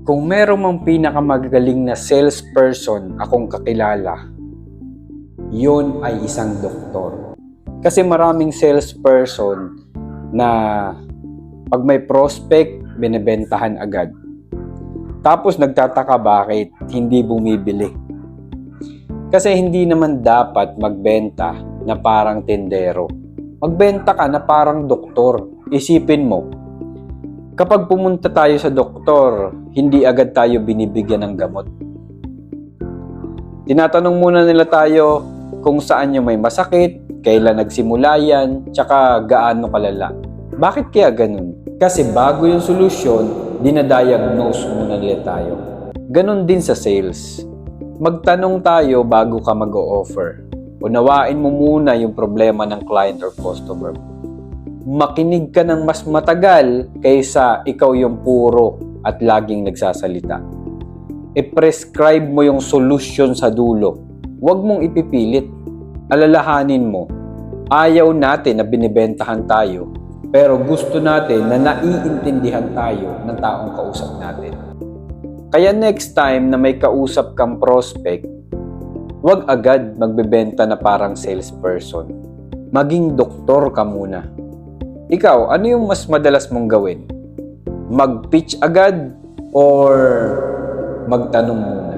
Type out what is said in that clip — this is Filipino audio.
Kung meron mang pinakamagaling na salesperson akong kakilala, yun ay isang doktor. Kasi maraming salesperson na pag may prospect, binebentahan agad. Tapos nagtataka bakit hindi bumibili. Kasi hindi naman dapat magbenta na parang tindero. Magbenta ka na parang doktor. Isipin mo, kapag pumunta tayo sa doktor, hindi agad tayo binibigyan ng gamot. Tinatanong muna nila tayo kung saan yung may masakit, kailan nagsimula yan, tsaka gaano kalala. Bakit kaya ganun? Kasi bago yung solusyon, dinadiagnose muna nila tayo. Ganun din sa sales. Magtanong tayo bago ka mag-o-offer. Unawain mo muna yung problema ng client or customer mo. Makinig ka ng mas matagal kaysa ikaw yung puro at laging nagsasalita. I-prescribe mo yung solution sa dulo. Huwag mong ipipilit. Alalahanin mo, ayaw natin na binibentahan tayo, pero gusto natin na naiintindihan tayo ng taong kausap natin. Kaya next time na may kausap kang prospect, huwag agad magbebenta na parang salesperson. Maging doktor ka muna. Ikaw, ano yung mas madalas mong gawin? Mag-pitch agad or magtanong muna?